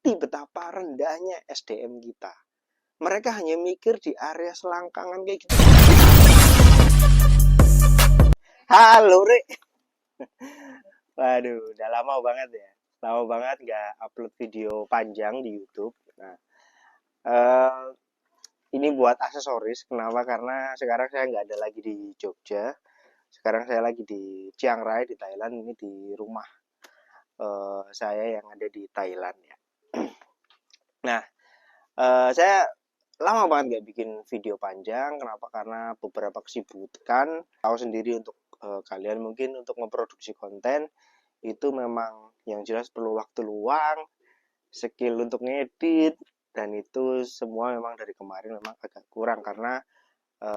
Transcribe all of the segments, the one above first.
bukti betapa rendahnya SDM kita. Mereka hanya mikir di area selangkangan kayak gitu. Halo, Rek. Waduh, udah lama banget ya. Lama banget nggak upload video panjang di YouTube. Nah, eh, ini buat aksesoris. Kenapa? Karena sekarang saya nggak ada lagi di Jogja. Sekarang saya lagi di Chiang Rai di Thailand. Ini di rumah saya yang ada di Thailand ya. Nah, saya lama banget nggak bikin video panjang. Kenapa? Karena beberapa kesibukan. Tahu sendiri untuk kalian mungkin untuk memproduksi konten itu memang yang jelas perlu waktu luang, skill untuk ngedit, dan itu semua memang dari kemarin memang agak kurang karena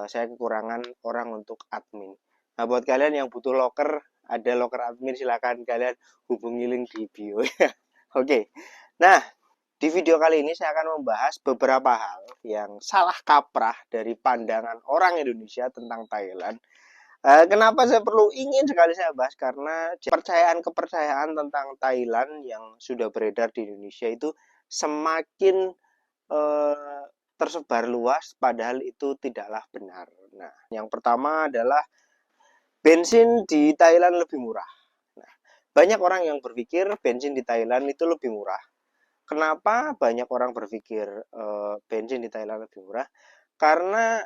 saya kekurangan orang untuk admin. Nah, buat kalian yang butuh locker, ada locker admin, silakan kalian hubungi link di bio ya. Oke. Nah, di video kali ini saya akan membahas beberapa hal yang salah kaprah dari pandangan orang Indonesia tentang Thailand. Kenapa saya perlu ingin sekali saya bahas? Karena kepercayaan tentang Thailand yang sudah beredar di Indonesia itu semakin tersebar luas, padahal itu tidaklah benar. Nah, yang pertama adalah bensin di Thailand lebih murah. Nah, banyak orang yang berpikir bensin di Thailand itu lebih murah. Kenapa banyak orang berpikir bensin di Thailand lebih murah? Karena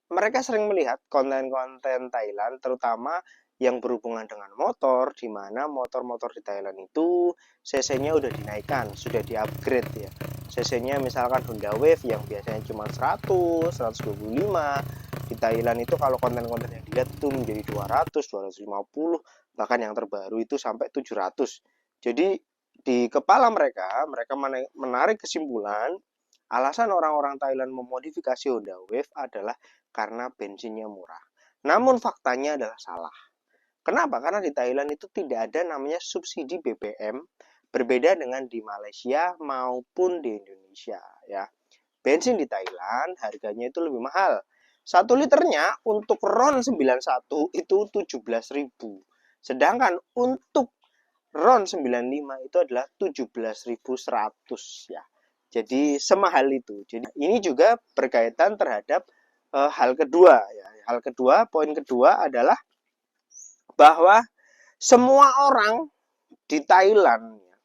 mereka sering melihat konten-konten Thailand, terutama yang berhubungan dengan motor, di mana motor-motor di Thailand itu cc-nya udah dinaikkan, sudah di-upgrade ya. Cc-nya misalkan Honda Wave yang biasanya cuma 100, 125, di Thailand itu kalau konten-konten yang dilihat itu menjadi 200, 250, bahkan yang terbaru itu sampai 700. Jadi di kepala mereka menarik kesimpulan alasan orang-orang Thailand memodifikasi Honda Wave adalah karena bensinnya murah. Namun faktanya adalah salah. Kenapa? Karena di Thailand itu tidak ada namanya subsidi BBM, berbeda dengan di Malaysia maupun di Indonesia ya. Bensin di Thailand harganya itu lebih mahal. 1 liternya untuk RON 91 itu 17.000. Sedangkan untuk RON 95 itu adalah 17.100 ya. Jadi semahal itu. Jadi ini juga berkaitan terhadap hal kedua ya. Hal kedua, poin kedua adalah bahwa semua orang di Thailand ya,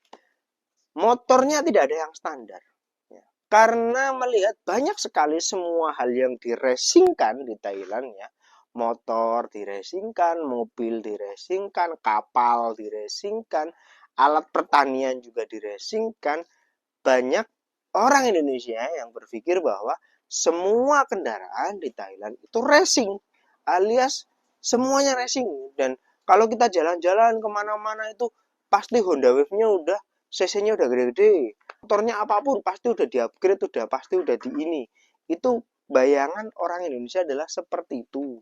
motornya tidak ada yang standar. Ya. Karena melihat banyak sekali semua hal yang diracingkan di Thailand ya. Motor diracingkan, mobil diracingkan, kapal diracingkan, alat pertanian juga diracingkan. Banyak orang Indonesia yang berpikir bahwa semua kendaraan di Thailand itu racing, alias semuanya racing. Dan kalau kita jalan-jalan kemana-mana itu pasti Honda Wave-nya udah cc-nya udah gede-gede, motornya apapun pasti udah di-upgrade, pasti udah di ini. Itu bayangan orang Indonesia adalah seperti itu.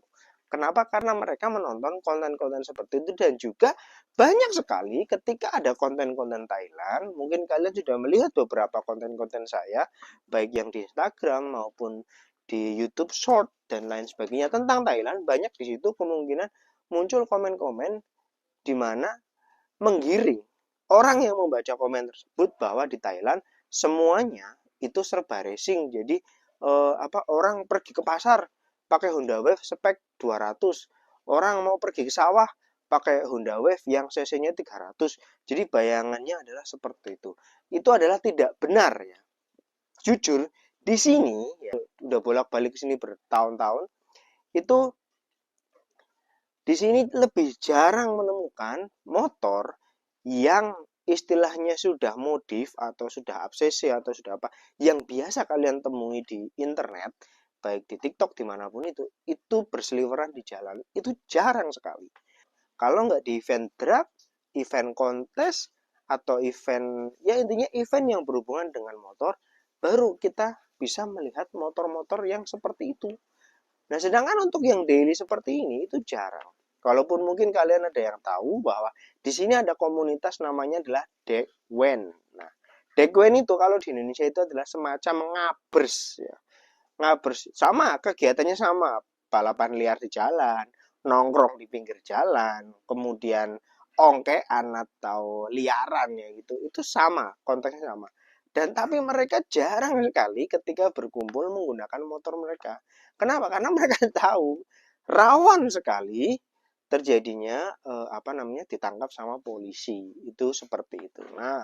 Kenapa? Karena mereka menonton konten-konten seperti itu dan juga banyak sekali ketika ada konten-konten Thailand, mungkin kalian sudah melihat beberapa konten-konten saya, baik yang di Instagram maupun di YouTube Short dan lain sebagainya tentang Thailand, banyak di situ kemungkinan muncul komen-komen di mana menggiring orang yang membaca komen tersebut bahwa di Thailand semuanya itu serba racing. Jadi orang pergi ke pasar pakai Honda Wave spek 200. Orang mau pergi ke sawah pakai Honda Wave yang cc-nya 300. Jadi bayangannya adalah seperti itu. Itu adalah tidak benar ya. Jujur, di sini ya udah bolak-balik ke sini bertahun-tahun, itu di sini lebih jarang menemukan motor yang istilahnya sudah modif atau sudah ABCC atau sudah apa yang biasa kalian temui di internet, baik di TikTok dimanapun itu berseliweran di jalan, itu jarang sekali. Kalau nggak di event drag, event kontes, atau event, ya intinya event yang berhubungan dengan motor, baru kita bisa melihat motor-motor yang seperti itu. Nah, sedangkan untuk yang daily seperti ini itu jarang. Kalaupun mungkin kalian ada yang tahu bahwa di sini ada komunitas namanya adalah Dekwen. Nah, Dekwen itu kalau di Indonesia itu adalah semacam ngabers ya. Ngabers sama kegiatannya sama, balapan liar di jalan, nongkrong di pinggir jalan, kemudian ongkean atau liaran ya gitu. Itu sama, konteksnya sama. Dan tapi mereka jarang sekali ketika berkumpul menggunakan motor mereka. Kenapa? Karena mereka tahu rawan sekali terjadinya ditangkap sama polisi. Itu seperti itu. Nah,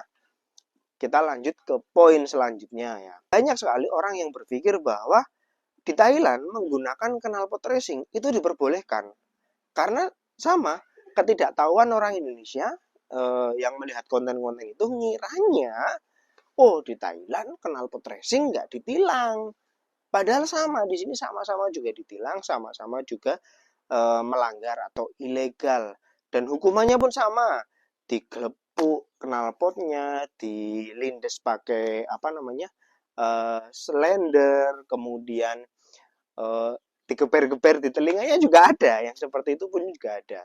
kita lanjut ke poin selanjutnya ya. Banyak sekali orang yang berpikir bahwa di Thailand menggunakan knalpot racing itu diperbolehkan. Karena sama, ketidaktahuan orang Indonesia yang melihat konten-konten itu ngiranya, oh di Thailand knalpot racing nggak ditilang. Padahal sama, di sini sama-sama juga ditilang, sama-sama juga melanggar atau ilegal. Dan hukumannya pun sama, digelepuk knalpotnya, dilindes pakai selender, kemudian digeber-geber di telinganya juga ada, yang seperti itu pun juga ada.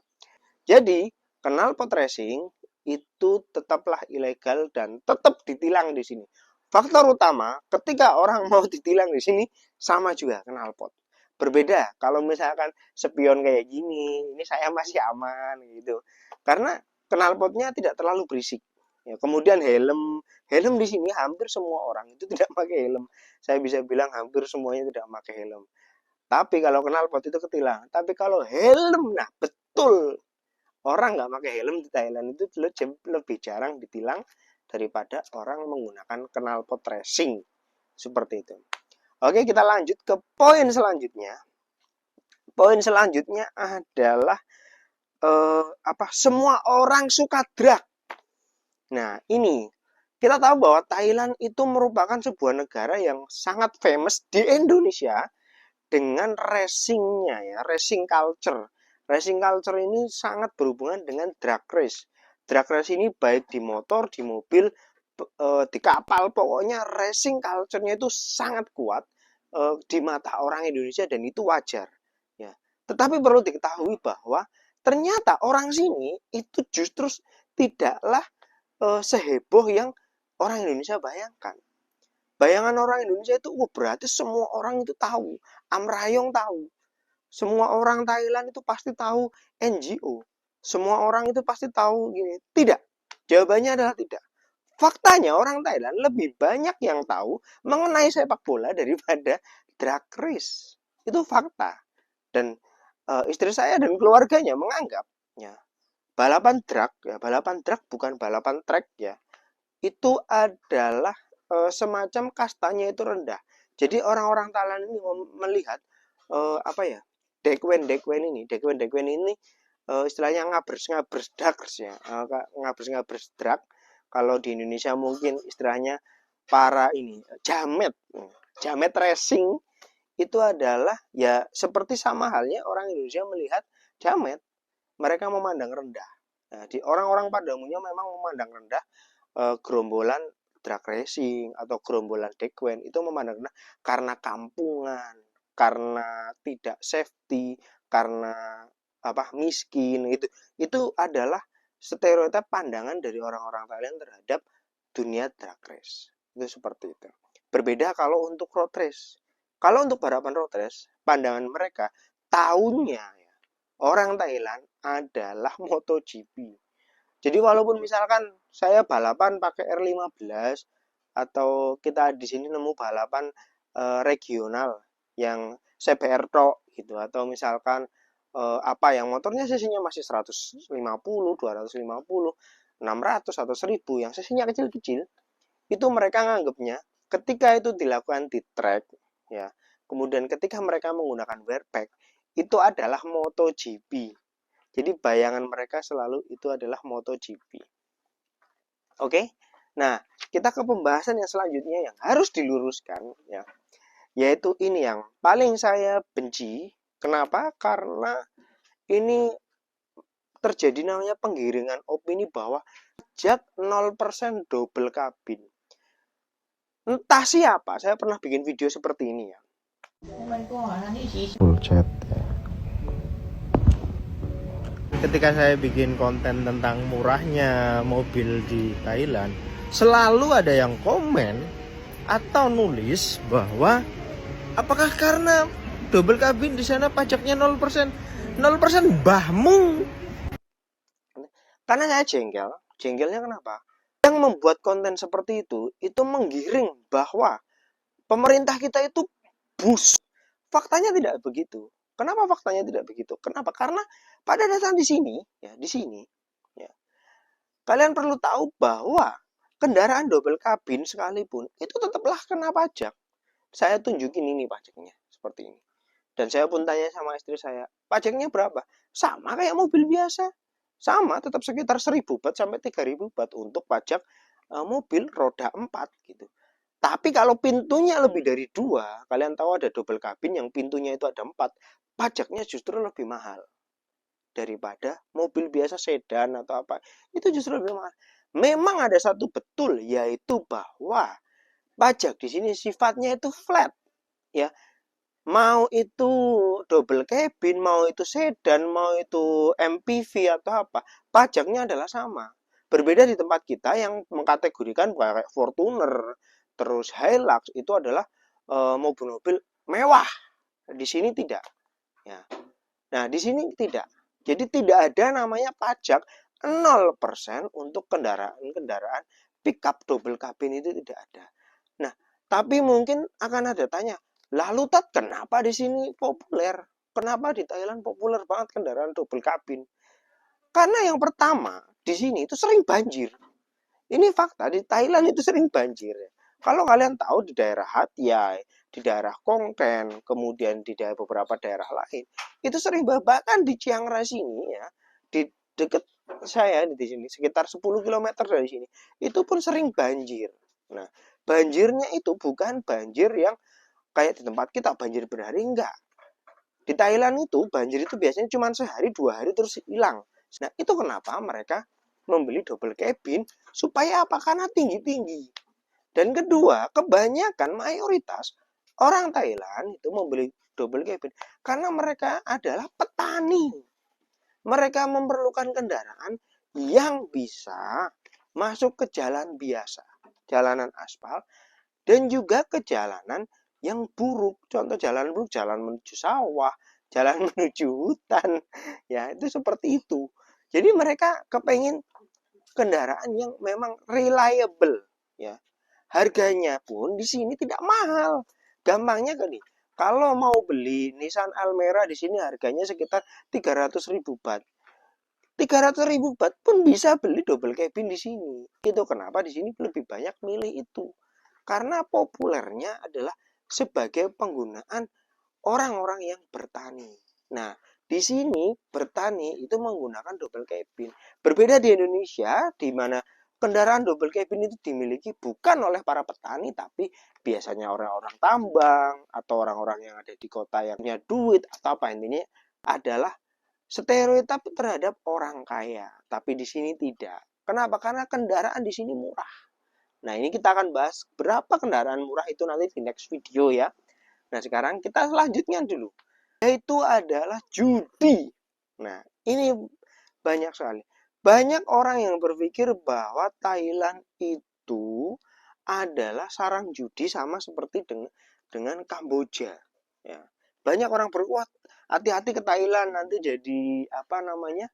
Jadi knalpot racing itu tetaplah ilegal dan tetap ditilang di sini. Faktor utama ketika orang mau ditilang di sini sama juga knalpot. Berbeda kalau misalkan spion kayak gini, ini saya masih aman gitu. Karena knalpotnya tidak terlalu berisik. Ya, kemudian helm di sini hampir semua orang itu tidak pakai helm. Saya bisa bilang hampir semuanya tidak pakai helm. Tapi kalau knalpot itu ketilang. Tapi kalau helm, nah betul, orang nggak pakai helm di Thailand itu lebih jarang ditilang daripada orang menggunakan knalpot racing. Seperti itu. Oke, kita lanjut ke poin selanjutnya. Poin selanjutnya adalah semua orang suka drag. Nah, ini kita tahu bahwa Thailand itu merupakan sebuah negara yang sangat famous di Indonesia dengan racingnya ya, racing culture. Racing culture ini sangat berhubungan dengan drag race. Drag race ini baik di motor, di mobil, di kapal, pokoknya racing culture-nya itu sangat kuat di mata orang Indonesia dan itu wajar. Ya. Tetapi perlu diketahui bahwa ternyata orang sini itu justru tidaklah seheboh yang orang Indonesia bayangkan. Bayangan orang Indonesia itu berarti semua orang itu tahu, Amrayong tahu. Semua orang Thailand itu pasti tahu NGO. Semua orang itu pasti tahu gini. Tidak. Jawabannya adalah tidak. Faktanya orang Thailand lebih banyak yang tahu mengenai sepak bola daripada drag race. Itu fakta. Dan istri saya dan keluarganya menganggapnya balapan drag bukan balapan track ya. Itu adalah semacam kastanya itu rendah. Jadi orang-orang Thailand ini melihat dekwen ini istilahnya ngabers drugs ya, ngabers drag. Kalau di Indonesia mungkin istilahnya para jamet racing itu adalah ya seperti sama halnya orang Indonesia melihat jamet, mereka memandang rendah. Nah, di orang-orang pada umumnya memang memandang rendah gerombolan drag racing atau gerombolan dekwen itu memandang rendah karena kampungan, karena tidak safety, karena miskin. Itu adalah stereotip pandangan dari orang-orang Thailand terhadap dunia drag race. Itu seperti itu. Berbeda kalau untuk road race. Kalau untuk balapan road race, pandangan mereka tahunnya ya, orang Thailand adalah MotoGP. Jadi walaupun misalkan saya balapan pakai R15 atau kita di sini nemu balapan regional yang CBR tok gitu, atau misalkan yang motornya sisinya masih 150, 250, 600 atau 1000 yang sisinya kecil-kecil, itu mereka nganggapnya ketika itu dilakukan di track ya, kemudian ketika mereka menggunakan bareback itu adalah MotoGP. Jadi bayangan mereka selalu itu adalah MotoGP. Oke? Nah, kita ke pembahasan yang selanjutnya yang harus diluruskan ya. Yaitu ini yang paling saya benci. Kenapa? Karena ini terjadi namanya penggiringan opini bahwa pajak 0% double kabin. Entah siapa, saya pernah bikin video seperti ini ya. Bullshit ya. Ketika saya bikin konten tentang murahnya mobil di Thailand, selalu ada yang komen atau nulis bahwa apakah karena double kabin di sana pajaknya 0%? 0% bahmu. Karena saya jengkelnya kenapa? Yang membuat konten seperti itu menggiring bahwa pemerintah kita itu busuk. Faktanya tidak begitu. Kenapa faktanya tidak begitu? Kenapa? Karena pada dasar di sini, ya, kalian perlu tahu bahwa kendaraan double kabin sekalipun itu tetaplah kena pajak. Saya tunjukin ini pajaknya seperti ini. Dan saya pun tanya sama istri saya, pajaknya berapa? Sama kayak mobil biasa. Sama, tetap sekitar 1.000 bat sampai 3.000 bat untuk pajak mobil roda 4 gitu. Tapi kalau pintunya lebih dari 2, kalian tahu ada double kabin yang pintunya itu ada 4, pajaknya justru lebih mahal daripada mobil biasa sedan atau apa. Itu justru lebih mahal. Memang ada satu betul, yaitu bahwa pajak di sini sifatnya itu flat, ya. Mau itu double cabin, mau itu sedan, mau itu MPV atau apa, pajaknya adalah sama. Berbeda di tempat kita yang mengkategorikan kayak Fortuner, terus Hilux itu adalah mobil-mobil mewah. Di sini tidak. Ya. Nah, di sini tidak. Jadi tidak ada namanya pajak 0% untuk kendaraan-kendaraan pickup double cabin itu tidak ada. Nah, tapi mungkin akan ada tanya, lalu Tat, kenapa di sini populer? Kenapa di Thailand populer banget kendaraan double cabin? Karena yang pertama, di sini itu sering banjir. Ini fakta, di Thailand itu sering banjir. Kalau kalian tahu di daerah Hat Yai, di daerah Kongken, kemudian di daerah beberapa daerah lain, itu sering bahkan di Chiang Rai sini ya, di dekat saya di sini sekitar 10 km dari sini, itu pun sering banjir. Nah, banjirnya itu bukan banjir yang kayak di tempat kita banjir berhari, enggak. Di Thailand itu banjir itu biasanya cuma sehari 2 hari terus hilang. Nah, itu kenapa mereka membeli double cabin supaya apa? Karena tinggi-tinggi. Dan kedua, kebanyakan mayoritas orang Thailand itu membeli double cabin karena mereka adalah petani. Mereka memerlukan kendaraan yang bisa masuk ke jalan biasa, jalanan aspal, dan juga ke jalanan yang buruk. Contoh jalan buruk, jalan menuju sawah, jalan menuju hutan. Ya, itu seperti itu. Jadi mereka kepengen kendaraan yang memang reliable, ya. Harganya pun di sini tidak mahal. Gampangnya gini, kalau mau beli Nissan Almera di sini harganya sekitar 300.000 bat. 300.000 bat pun bisa beli double cabin di sini. Itu kenapa di sini lebih banyak milih itu. Karena populernya adalah sebagai penggunaan orang-orang yang bertani. Nah, di sini bertani itu menggunakan double cabin. Berbeda di Indonesia, di mana kendaraan double cabin itu dimiliki bukan oleh para petani, tapi biasanya orang-orang tambang atau orang-orang yang ada di kota yang punya duit atau apa intinya adalah stereotip terhadap orang kaya. Tapi di sini tidak. Kenapa? Karena kendaraan di sini murah. Nah, ini kita akan bahas berapa kendaraan murah itu nanti di next video ya. Nah, sekarang kita selanjutnya dulu. Yaitu adalah judi. Nah, ini banyak sekali. Banyak orang yang berpikir bahwa Thailand itu adalah sarang judi sama seperti dengan Kamboja. Ya. Banyak orang berkuat hati-hati ke Thailand nanti jadi apa namanya?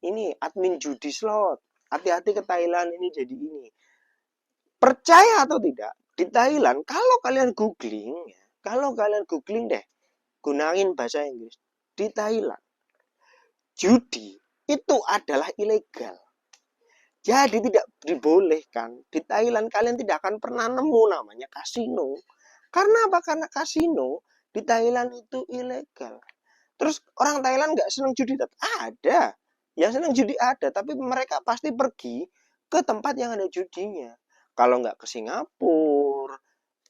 Ini admin judi slot. Hati-hati ke Thailand ini jadi ini. Percaya atau tidak, di Thailand kalau kalian googling deh, gunain bahasa Inggris. Di Thailand, judi itu adalah ilegal. Jadi tidak dibolehkan. Di Thailand kalian tidak akan pernah nemu namanya kasino. Karena apa? Karena kasino di Thailand itu ilegal. Terus orang Thailand nggak senang judi? Ada. Yang senang judi ada. Tapi mereka pasti pergi ke tempat yang ada judinya. Kalau nggak ke Singapura,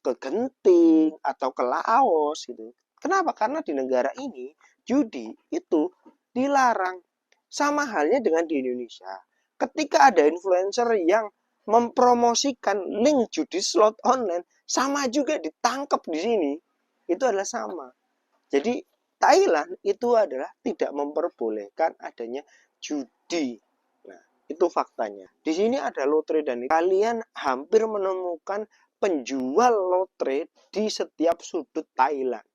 ke Genting, atau ke Laos gitu. Kenapa? Karena di negara ini judi itu dilarang. Sama halnya dengan di Indonesia. Ketika ada influencer yang mempromosikan link judi slot online, sama juga ditangkap di sini. Itu adalah sama. Jadi Thailand itu adalah tidak memperbolehkan adanya judi. Nah, itu faktanya. Di sini ada lotre dan kalian hampir menemukan penjual lotre di setiap sudut Thailand.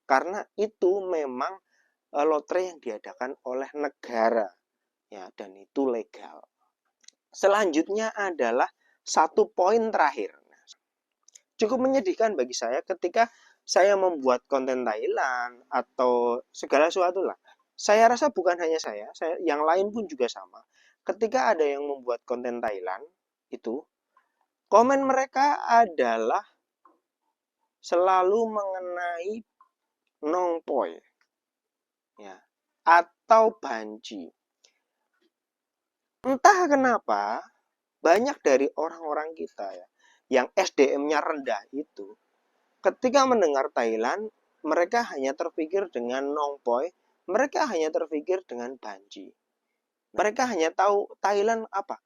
Karena itu memang lotre yang diadakan oleh negara, ya, dan itu legal. Selanjutnya adalah satu poin terakhir. Cukup menyedihkan bagi saya ketika saya membuat konten Thailand atau segala sesuatu lah. Saya rasa bukan hanya saya, yang lain pun juga sama. Ketika ada yang membuat konten Thailand, itu komen mereka adalah selalu mengenai nongpoi, ya, atau banci. Entah kenapa banyak dari orang-orang kita ya, yang SDM-nya rendah itu, ketika mendengar Thailand, mereka hanya terpikir dengan nongpoi, mereka hanya terpikir dengan banci. Mereka hanya tahu Thailand apa?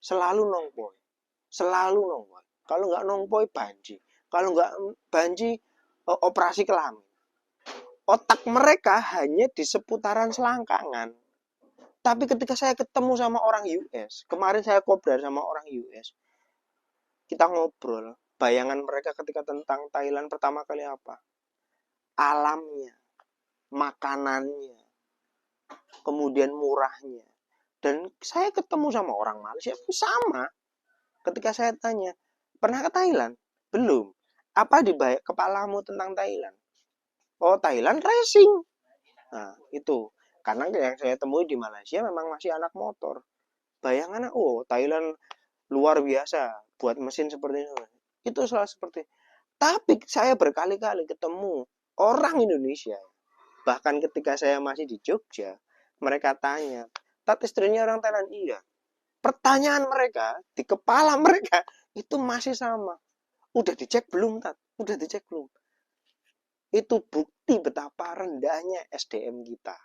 Selalu nongpoi. Selalu nongpoi. Kalau nggak nongpoi, banci. Kalau nggak banci, operasi kelamin. Otak mereka hanya di seputaran selangkangan. Tapi ketika saya ketemu sama orang US, kemarin saya kopdar sama orang US, kita ngobrol, bayangan mereka ketika tentang Thailand pertama kali apa? Alamnya, makanannya, kemudian murahnya. Dan saya ketemu sama orang Malaysia sama. Ketika saya tanya, pernah ke Thailand? Belum. Apa di kepalamu tentang Thailand? Oh, Thailand racing. Nah, itu. Karena yang saya temui di Malaysia memang masih anak motor. Bayangannya, oh, Thailand luar biasa buat mesin seperti itu. Itu salah seperti. Tapi saya berkali-kali ketemu orang Indonesia. Bahkan ketika saya masih di Jogja, mereka tanya, Tat, istrinya orang Thailand? Iya. Pertanyaan mereka, di kepala mereka, itu masih sama. Udah dicek belum, Tat? Udah dicek belum? Itu bukti betapa rendahnya SDM kita.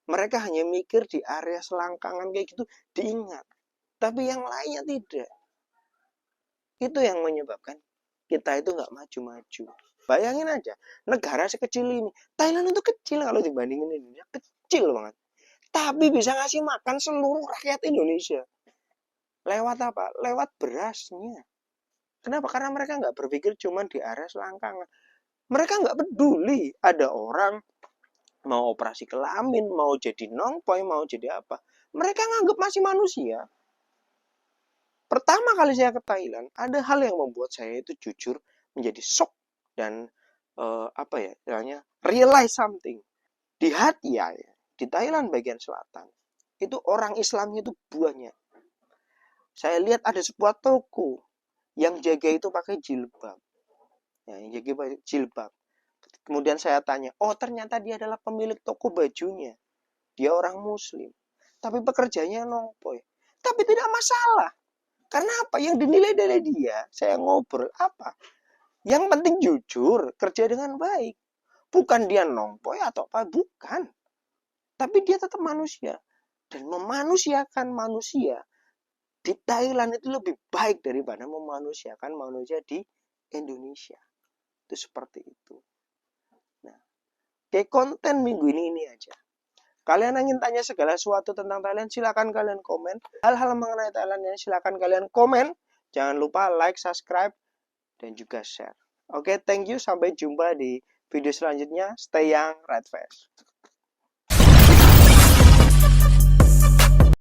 Mereka hanya mikir di area selangkangan kayak gitu, diingat. Tapi yang lainnya tidak. Itu yang menyebabkan kita itu nggak maju-maju. Bayangin aja, negara sekecil ini. Thailand itu kecil kalau dibandingin Indonesia. Kecil banget. Tapi bisa ngasih makan seluruh rakyat Indonesia. Lewat apa? Lewat berasnya. Kenapa? Karena mereka nggak berpikir cuma di area selangkangan. Mereka nggak peduli ada orang mau operasi kelamin, mau jadi nongpoi, mau jadi apa. Mereka nganggap masih manusia. Pertama kali saya ke Thailand, ada hal yang membuat saya itu jujur menjadi shock dan apa ya, istilahnya realize something. Di Hatyai, di Thailand bagian selatan, itu orang Islamnya itu banyak. Saya lihat ada sebuah toko yang jaga itu pakai jilbab. Ya, yang jaga pakai jilbab. Kemudian saya tanya, oh ternyata dia adalah pemilik toko bajunya. Dia orang muslim. Tapi pekerjaannya nongpoi. Tapi tidak masalah. Karena apa? Yang dinilai dari dia, saya ngobrol apa? Yang penting jujur, kerja dengan baik. Bukan dia nongpoi atau apa, bukan. Tapi dia tetap manusia. Dan memanusiakan manusia di Thailand itu lebih baik daripada memanusiakan manusia di Indonesia. Itu seperti itu. Nah, kayak konten minggu ini aja. Kalian ingin tanya segala sesuatu tentang Thailand, silakan kalian komen. Hal-hal mengenai Thailand ini silakan kalian komen. Jangan lupa like, subscribe, dan juga share. Oke, thank you. Sampai jumpa di video selanjutnya. Stay young, right fast.